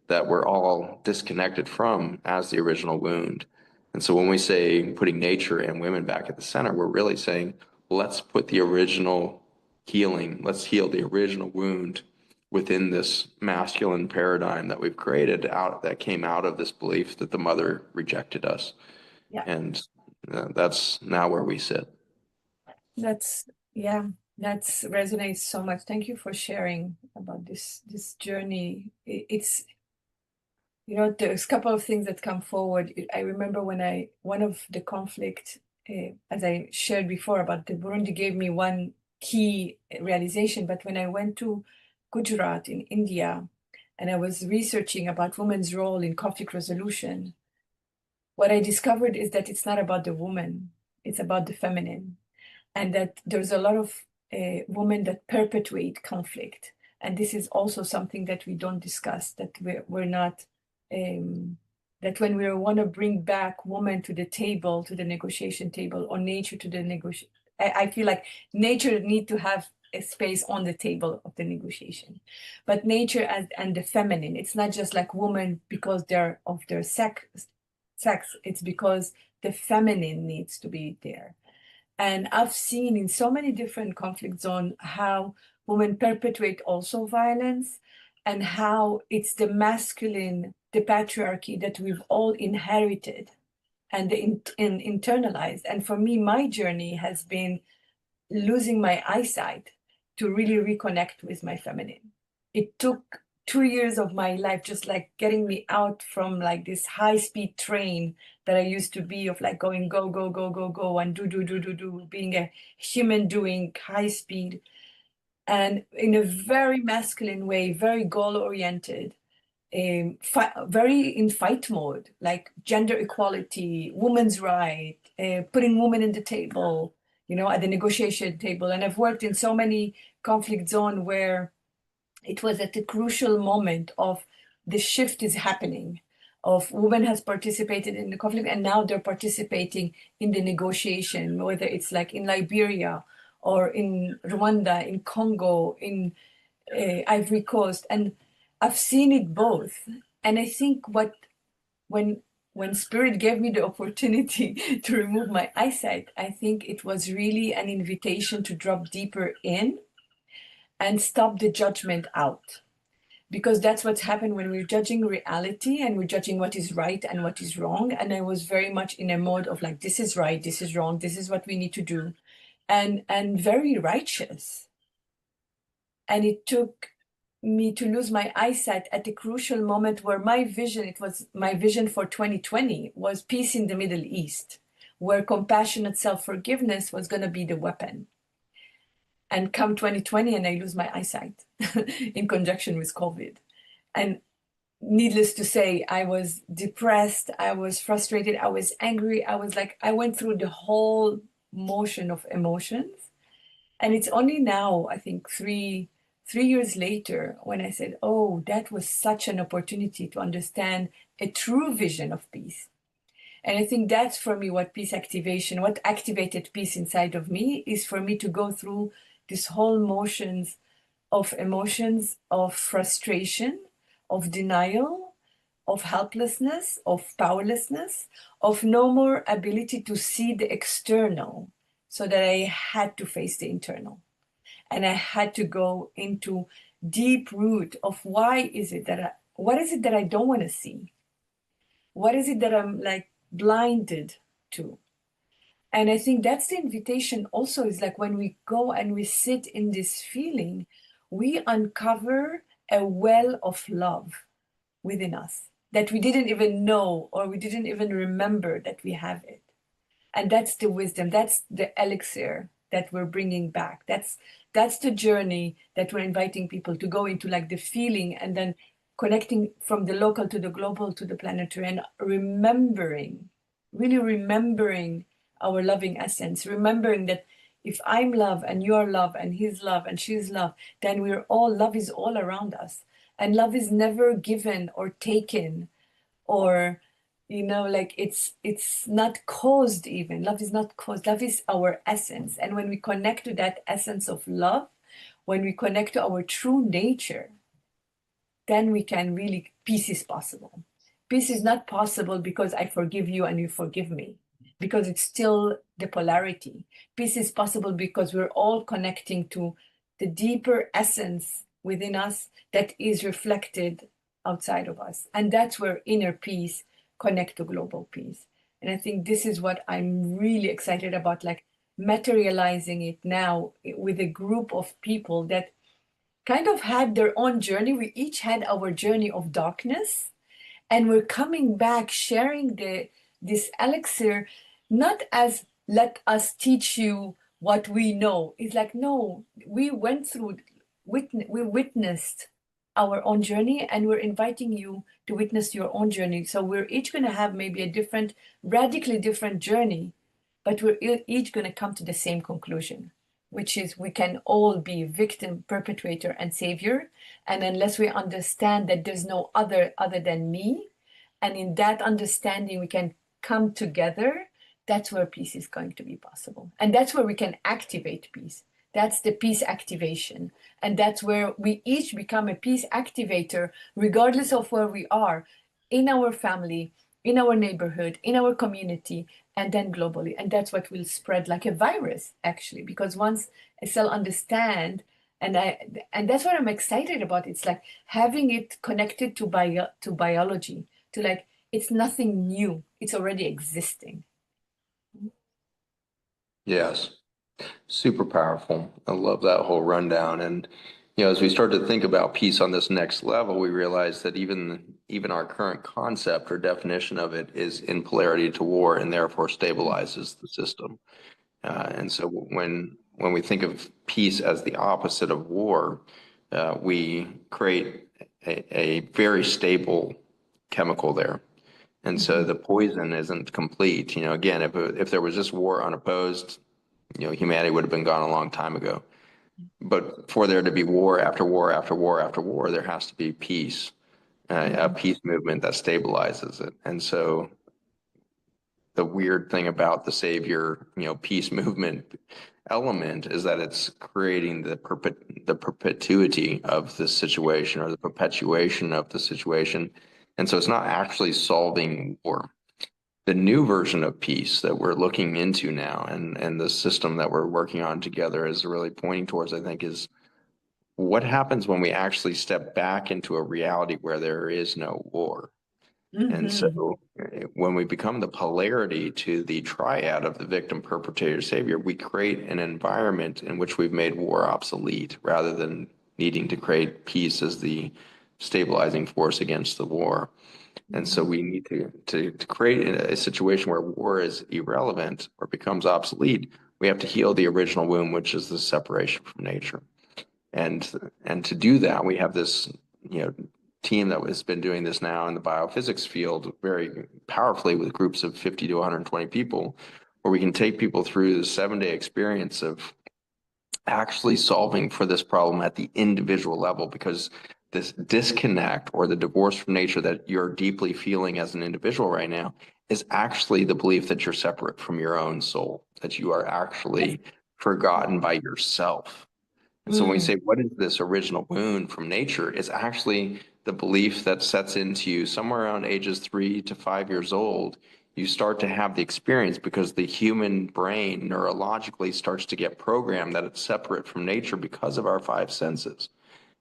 that we're all disconnected from as the original wound. And so when we say putting nature and women back at the center, we're really saying, let's put the original healing, let's heal the original wound within this masculine paradigm that we've created out that came out of this belief that the mother rejected us. Yeah. And that's now where we sit. That's resonates so much. Thank you for sharing about this journey. It's there's a couple of things that come forward. I remember when one of the conflict, as I shared before about the Burundi, gave me one key realization. But when I went to Gujarat in India, and I was researching about women's role in conflict resolution, what I discovered is that it's not about the woman, it's about the feminine. And that there's a lot of women that perpetuate conflict. And this is also something that we don't discuss, that we're not, that when we want to bring back women to the table, to the negotiation table, or nature to the negotiation, I feel like nature need to have a space on the table of the negotiation. But nature and the feminine, it's not just like women because they're of their sex, it's because the feminine needs to be there. And I've seen in so many different conflict zones how women perpetuate also violence and how it's the masculine, the patriarchy that we've all inherited and internalized. And for me, my journey has been losing my eyesight to really reconnect with my feminine. It took 2 years of my life, just like getting me out from like this high-speed train that I used to be of like going go, go, go, go, go, and do, being a human doing high speed. And in a very masculine way, very goal-oriented, very in fight mode, like gender equality, women's right, putting women in the table, at the negotiation table. And I've worked in so many conflict zones where it was at the crucial moment of the shift is happening, of women has participated in the conflict and now they're participating in the negotiation, whether it's like in Liberia or in Rwanda, in Congo, in Ivory Coast. And I've seen it both. And I think when Spirit gave me the opportunity to remove my eyesight, I think it was really an invitation to drop deeper in and stop the judgment out. Because that's what's happened when we're judging reality and we're judging what is right and what is wrong. And I was very much in a mode of like, this is right, this is wrong, this is what we need to do. And very righteous. And it took me to lose my eyesight at the crucial moment where my vision, it was my vision for 2020, was peace in the Middle East, where compassionate self-forgiveness was going to be the weapon. And come 2020 and I lose my eyesight in conjunction with COVID. And needless to say, I was depressed, I was frustrated, I was angry. I went through the whole motion of emotions. And it's only now, I think 3 years later, when I said, oh, that was such an opportunity to understand a true vision of peace. And I think that's for me what peace activation, what activated peace inside of me is for me to go through this whole emotions of frustration, of denial, of helplessness, of powerlessness, of no more ability to see the external, so that I had to face the internal. And I had to go into deep root of what is it that I don't want to see? What is it that I'm like blinded to? And I think that's the invitation also, is like when we go and we sit in this feeling, we uncover a well of love within us that we didn't even know, or we didn't even remember that we have it. And that's the wisdom, that's the elixir that we're bringing back. That's the journey that we're inviting people to go into, like the feeling, and then connecting from the local to the global to the planetary, and remembering, really remembering our loving essence, remembering that if I'm love and you're love and he's love and she's love, then we're all, love is all around us. And love is never given or taken, or like it's not caused. Even love is not caused, love is our essence. And when we connect to that essence of love, when we connect to our true nature, then we can really, peace is possible. Peace is not possible because I forgive you and you forgive me, because it's still the polarity. Peace is possible because we're all connecting to the deeper essence within us that is reflected outside of us. And that's where inner peace connect to global peace. And I think this is what I'm really excited about, like materializing it now with a group of people that kind of had their own journey. We each had our journey of darkness, and we're coming back sharing this elixir, not as let us teach you what we know. It's like, no, we went through, we witnessed our own journey, and we're inviting you to witness your own journey. So we're each going to have maybe a different, radically different journey, but we're each going to come to the same conclusion, which is we can all be victim, perpetrator, and savior. And unless we understand that there's no other than me, and in that understanding we can come together, that's where peace is going to be possible. And that's where we can activate peace. That's the peace activation. And that's where we each become a peace activator, regardless of where we are, in our family, in our neighborhood, in our community, and then globally. And that's what will spread like a virus, actually, because once a cell understand, and that's what I'm excited about. It's like having it connected to biology, to like, it's nothing new. It's already existing. Yes. Super powerful. I love that whole rundown. And as we start to think about peace on this next level, we realize that even our current concept or definition of it is in polarity to war, and therefore stabilizes the system. And so when we think of peace as the opposite of war, we create a very stable chemical there. And so the poison isn't complete. Again, if there was just war unopposed, humanity would have been gone a long time ago. But for there to be war after war after war after war, there has to be peace, a peace movement that stabilizes it. And so the weird thing about the savior, peace movement element is that it's creating the perpetuity of the situation, or the perpetuation of the situation. And so it's not actually solving war. The new version of peace that we're looking into now, and the system that we're working on together is really pointing towards, I think, is what happens when we actually step back into a reality where there is no war. And so when we become the polarity to the triad of the victim, perpetrator, savior, we create an environment in which we've made war obsolete, rather than needing to create peace as the stabilizing force against the war. And so we need to create a situation where war is irrelevant or becomes obsolete. We have to heal the original wound, which is the separation from nature. And to do that, we have this team that has been doing this now in the biophysics field very powerfully, with groups of 50 to 120 people, where we can take people through the 7-day experience of actually solving for this problem at the individual level, because this disconnect, or the divorce from nature that you're deeply feeling as an individual right now, is actually the belief that you're separate from your own soul, that you are actually forgotten by yourself. And so when we say, what is this original wound from nature, it's actually the belief that sets into you somewhere around ages 3 to 5 years old. You start to have the experience because the human brain neurologically starts to get programmed that it's separate from nature because of our 5 senses.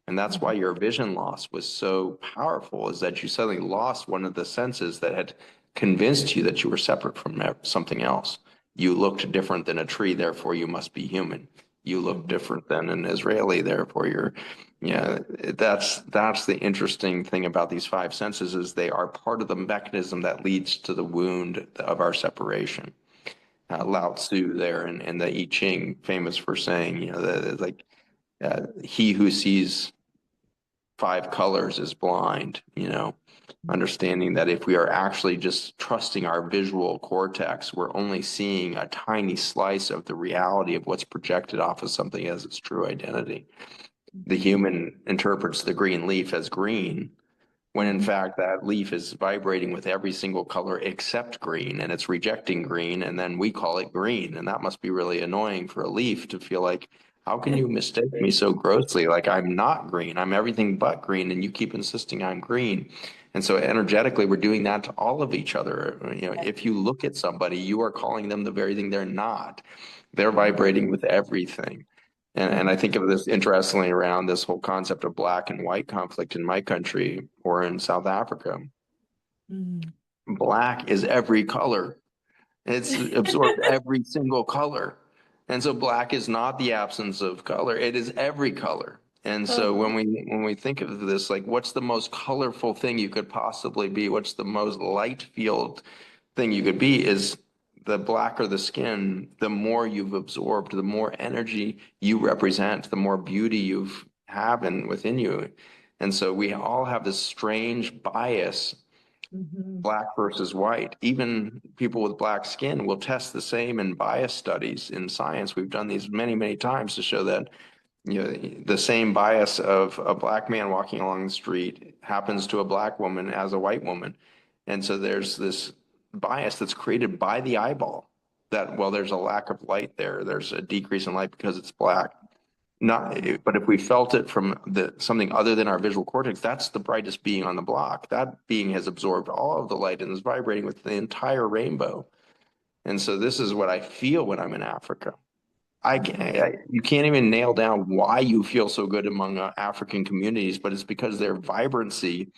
And that's why your vision loss was so powerful, is that you suddenly lost one of the senses that had convinced you that you were separate from something else. You looked different than a tree, therefore you must be human. You look different than an Israeli, therefore you're, yeah, that's the interesting thing about these five senses is they are part of the mechanism that leads to the wound of our separation. Lao Tzu there in the I Ching, famous for saying, like he who sees five colors is blind, understanding that if we are actually just trusting our visual cortex, we're only seeing a tiny slice of the reality of what's projected off of something as its true identity. The human interprets the green leaf as green, when in fact that leaf is vibrating with every single color except green, and it's rejecting green, and then we call it green. And that must be really annoying for a leaf to feel like, how can you mistake me so grossly? Like I'm not green, I'm everything but green, and you keep insisting I'm green. And so energetically, we're doing that to all of each other. If you look at somebody, you are calling them the very thing they're not. They're vibrating with everything. And I think of this interestingly around this whole concept of black and white conflict in my country or in South Africa. Black is every color. It's absorbed every single color. And so black is not the absence of color, it is every color. And so when we think of this, like what's the most colorful thing you could possibly be? What's the most light field thing you could be is the blacker the skin, the more you've absorbed, the more energy you represent, the more beauty you've have within you. And so we all have this strange bias, black versus white. Even people with black skin will test the same in bias studies in science. We've done these many, many times to show that the same bias of a black man walking along the street happens to a black woman as a white woman. And so there's this bias that's created by the eyeball that, well, there's a lack of light there. There's a decrease in light because it's black. Not, but if we felt it from something other than our visual cortex, that's the brightest being on the block. That being has absorbed all of the light and is vibrating with the entire rainbow. And so this is what I feel when I'm in Africa. You can't even nail down why you feel so good among African communities, but it's because their vibrancy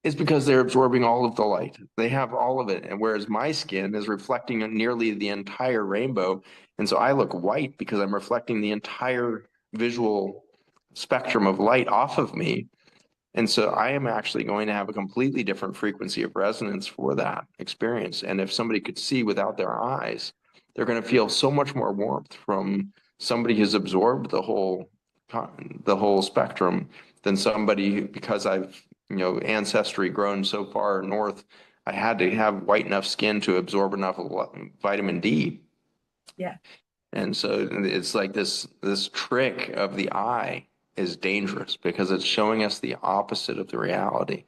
is because they're absorbing all of the light. They have all of it. And whereas my skin is reflecting nearly the entire rainbow. And so I look white because I'm reflecting the entire visual spectrum of light off of me. And so I am actually going to have a completely different frequency of resonance for that experience. And if somebody could see without their eyes, they're going to feel so much more warmth from somebody who's absorbed the whole spectrum than somebody who, because I've, ancestry grown so far north, I had to have white enough skin to absorb enough vitamin D. Yeah. And so it's like this trick of the eye is dangerous because it's showing us the opposite of the reality.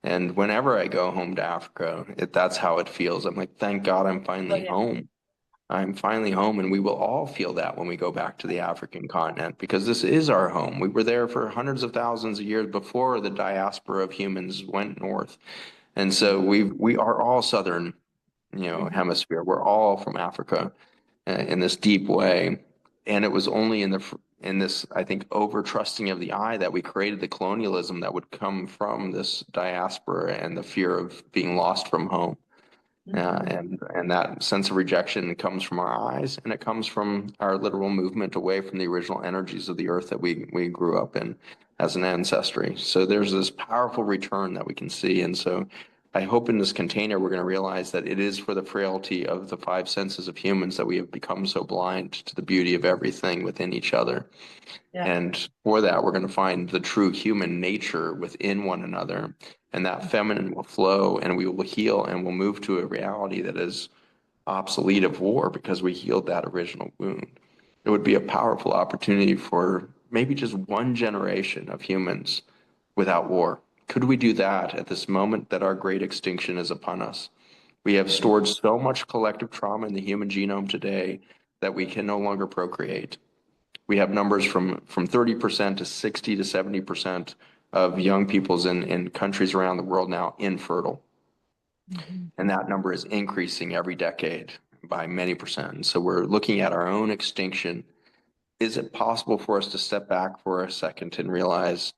And whenever I go home to Africa, that's how it feels. I'm like, thank God I'm finally home. I'm finally home, and we will all feel that when we go back to the African continent because this is our home. We were there for hundreds of thousands of years before the diaspora of humans went north. And so we are all southern, hemisphere. We're all from Africa in this deep way. And it was only in this, I think, over trusting of the eye that we created the colonialism that would come from this diaspora and the fear of being lost from home. And that sense of rejection comes from our eyes, and it comes from our literal movement away from the original energies of the earth that we grew up in as an ancestry. So there's this powerful return that we can see. And so I hope in this container we're going to realize that it is for the frailty of the five senses of humans that we have become so blind to the beauty of everything within each other. Yeah. And for that, we're going to find the true human nature within one another. And that feminine will flow and we will heal and we'll move to a reality that is obsolete of war because we healed that original wound. It would be a powerful opportunity for maybe just one generation of humans without war. Could we do that at this moment that our great extinction is upon us? We have stored so much collective trauma in the human genome today that we can no longer procreate. We have numbers from 30% to 60 to 70% of young peoples in countries around the world now infertile. And that number is increasing every decade by many percent. So we're looking at our own extinction. Is it possible for us to step back for a second and realize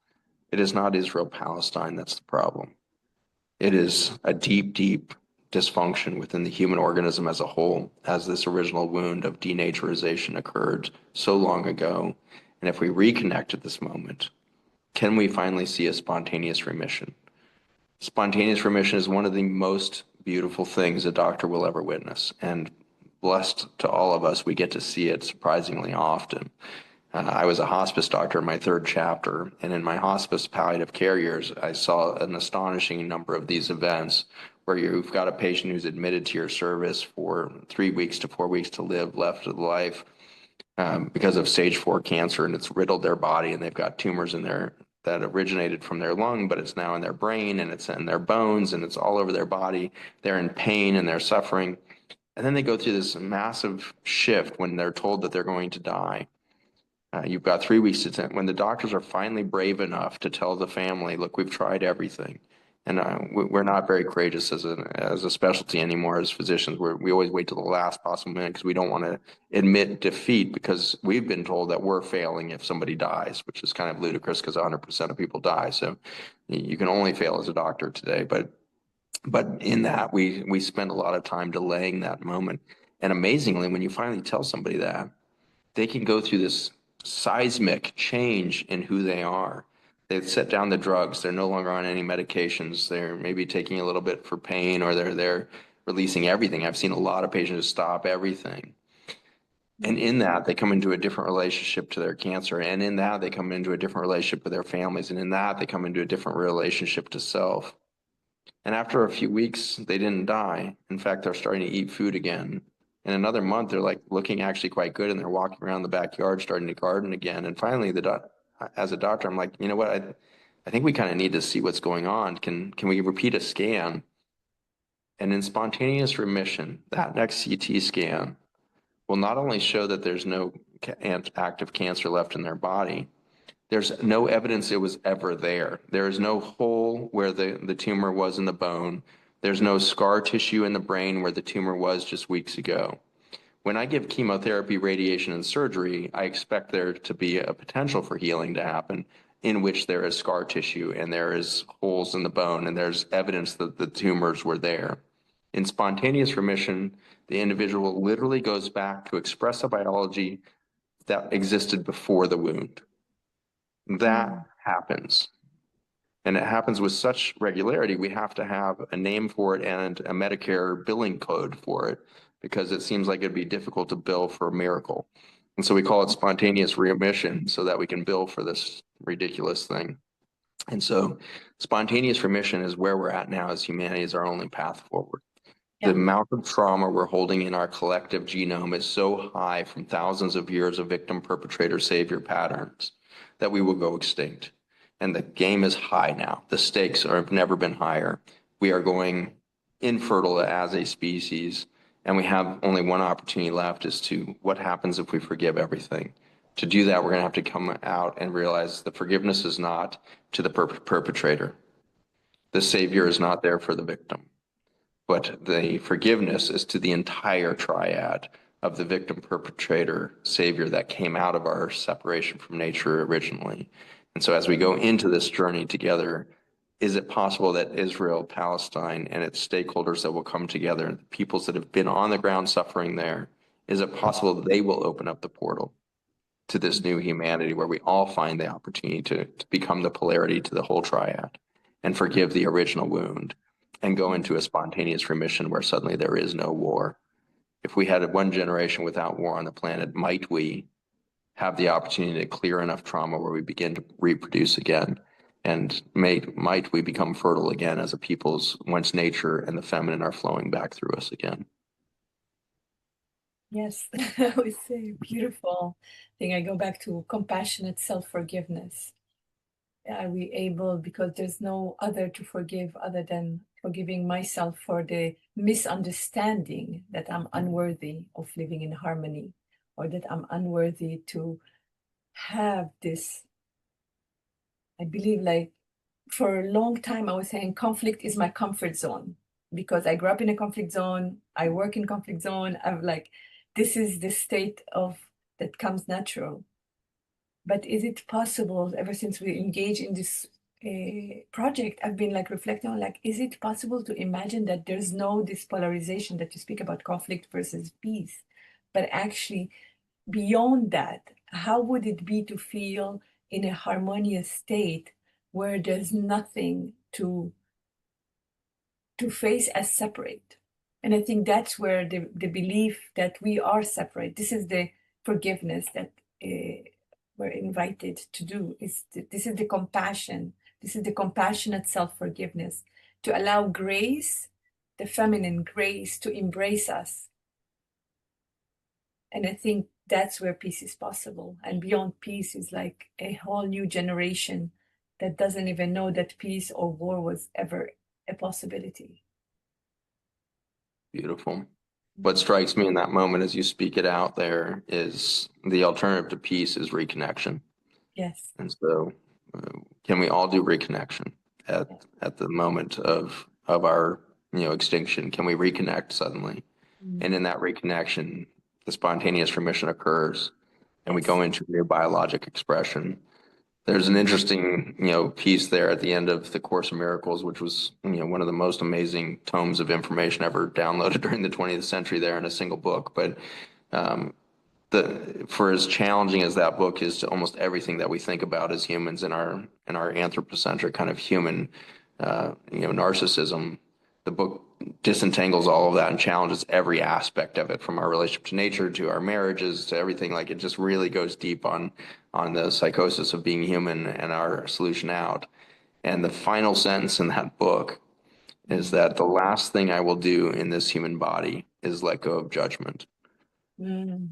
it is not Israel-Palestine that's the problem? It is a deep, deep dysfunction within the human organism as a whole, as this original wound of denaturization occurred so long ago. And if we reconnect at this moment, can we finally see a spontaneous remission? Spontaneous remission is one of the most beautiful things a doctor will ever witness. And blessed to all of us, we get to see it surprisingly often. I was a hospice doctor in my third chapter, and in my hospice palliative care years, I saw an astonishing number of these events where you've got a patient who's admitted to your service for 3 weeks to 4 weeks to live left of life because of stage 4 cancer, and it's riddled their body, and they've got tumors in there that originated from their lung, but it's now in their brain, and it's in their bones, and it's all over their body. They're in pain and they're suffering. And then they go through this massive shift when they're told that they're going to die. You've got 3 weeks to when the doctors are finally brave enough to tell the family, look, we've tried everything. And we're not very courageous as a specialty anymore as physicians. We always wait till the last possible minute because we don't want to admit defeat, because we've been told that we're failing if somebody dies, which is kind of ludicrous because 100% of people die. So you can only fail as a doctor today. But in that, we spend a lot of time delaying that moment. And amazingly, when you finally tell somebody that, they can go through this seismic change in who they are. They've set down the drugs. They're no longer on any medications. They're maybe taking a little bit for pain, or they're releasing everything. I've seen a lot of patients stop everything. And in that, they come into a different relationship to their cancer. And in that, they come into a different relationship with their families. And in that, they come into a different relationship to self. And after a few weeks, they didn't die. In fact, they're starting to eat food again. In another month, they're like looking actually quite good, and they're walking around the backyard, starting to garden again. And finally, as a doctor, I'm like, you know what? I think we kind of need to see what's going on. Can we repeat a scan? And in spontaneous remission, that next CT scan will not only show that there's no active cancer left in their body, there's no evidence it was ever there. There is no hole where the tumor was in the bone. There's no scar tissue in the brain where the tumor was just weeks ago. When I give chemotherapy, radiation, and surgery, I expect there to be a potential for healing to happen in which there is scar tissue and there is holes in the bone and there's evidence that the tumors were there. In spontaneous remission, the individual literally goes back to express a biology that existed before the wound. That happens. And it happens with such regularity, we have to have a name for it and a Medicare billing code for it, because it seems like it'd be difficult to bill for a miracle. And so we call it spontaneous remission so that we can bill for this ridiculous thing. And so spontaneous remission is where we're at now as humanity, is our only path forward. The amount of trauma we're holding in our collective genome is so high from thousands of years of victim, perpetrator, savior patterns that we will go extinct. And the game is high now. The stakes have never been higher. We are going infertile as a species, and we have only one opportunity left, is to what happens if we forgive everything. To do that, we're going to have to come out and realize the forgiveness is not to the perpetrator. The savior is not there for the victim. But the forgiveness is to the entire triad of the victim, perpetrator, savior that came out of our separation from nature originally. And so as we go into this journey together, is it possible that Israel, Palestine, and its stakeholders that will come together, the peoples that have been on the ground suffering there, is it possible that they will open up the portal to this new humanity where we all find the opportunity to become the polarity to the whole triad and forgive the original wound and go into a spontaneous remission where suddenly there is no war? If we had one generation without war on the planet, might we have the opportunity to clear enough trauma where we begin to reproduce again? And might we become fertile again as a peoples once nature and the feminine are flowing back through us again? Yes, I would say beautiful thing. I go back to compassionate self-forgiveness. Are we able, because there's no other to forgive other than forgiving myself for the misunderstanding that I'm unworthy of living in harmony, or that I'm unworthy to have this. I believe, like, for a long time I was saying conflict is my comfort zone because I grew up in a conflict zone, I work in conflict zone. I'm like, this is the state of that comes natural. But is it possible, ever since we engage in this project, I've been like reflecting on like, is it possible to imagine that there's no this polarization that you speak about, conflict versus peace, but actually beyond that, how would it be to feel in a harmonious state where there's nothing to face as separate? And I think that's where the belief that we are separate, this is the forgiveness that we're invited to do. This is the compassion. This is the compassionate self-forgiveness, to allow grace, the feminine grace, to embrace us. And I think that's where peace is possible. And beyond peace is like a whole new generation that doesn't even know that peace or war was ever a possibility. Beautiful. What strikes me in that moment as you speak it out there is the alternative to peace is reconnection. Yes. And so can we all do reconnection at the moment of our extinction? Can we reconnect suddenly? And in that reconnection, the spontaneous remission occurs and we go into new biologic expression. There's an interesting, piece there at the end of the Course in Miracles, which was, one of the most amazing tomes of information ever downloaded during the 20th century there in a single book. But for as challenging as that book is to almost everything that we think about as humans in our anthropocentric kind of human, narcissism, the book disentangles all of that and challenges every aspect of it, from our relationship to nature to our marriages to everything. Like, it just really goes deep on the psychosis of being human and our solution out. And the final sentence in that book is that the last thing I will do in this human body is let go of judgment. Mm.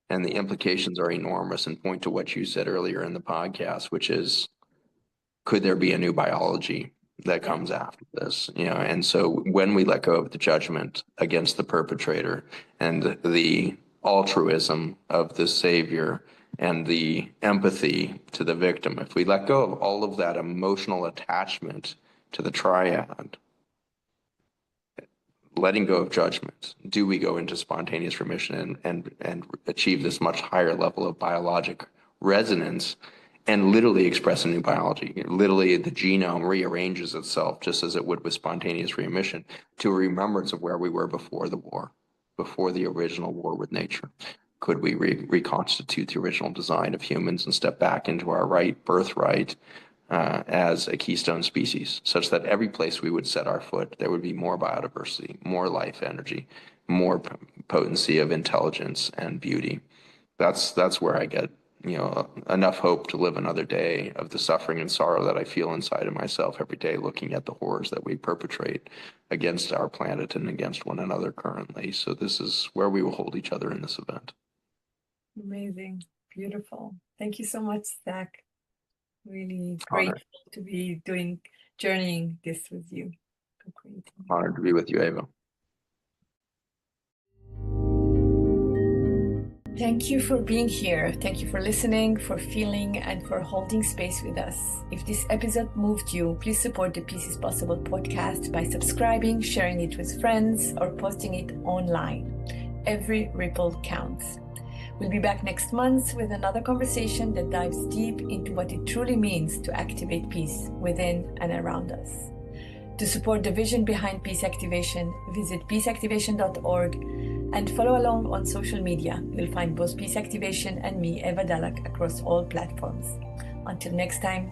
And the implications are enormous and point to what you said earlier in the podcast, which is, could there be a new biology that comes after this? And so when we let go of the judgment against the perpetrator and the altruism of the savior and the empathy to the victim, if we let go of all of that emotional attachment to the triad, letting go of judgment, do we go into spontaneous remission and achieve this much higher level of biologic resonance and literally express a new biology? Literally, the genome rearranges itself just as it would with spontaneous remission to a remembrance of where we were before the war, before the original war with nature. Could we reconstitute the original design of humans and step back into our birthright as a keystone species, such that every place we would set our foot, there would be more biodiversity, more life energy, more potency of intelligence and beauty? That's where I get enough hope to live another day of the suffering and sorrow that I feel inside of myself every day, looking at the horrors that we perpetrate against our planet and against one another currently. So this is where we will hold each other in this event. Amazing. Beautiful. Thank you so much, Zach. Really grateful to be journeying this with you. Honored to be with you, Eva. Thank you for being here. Thank you for listening, for feeling, and for holding space with us. If this episode moved you, please support the Peace is Possible podcast by subscribing, sharing it with friends, or posting it online. Every ripple counts. We'll be back next month with another conversation that dives deep into what it truly means to activate peace within and around us. To support the vision behind Peace Activation, visit peaceactivation.org and follow along on social media. You'll find both Peace Activation and me, Eva Dalak, across all platforms. Until next time,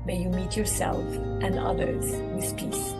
may you meet yourself and others with peace.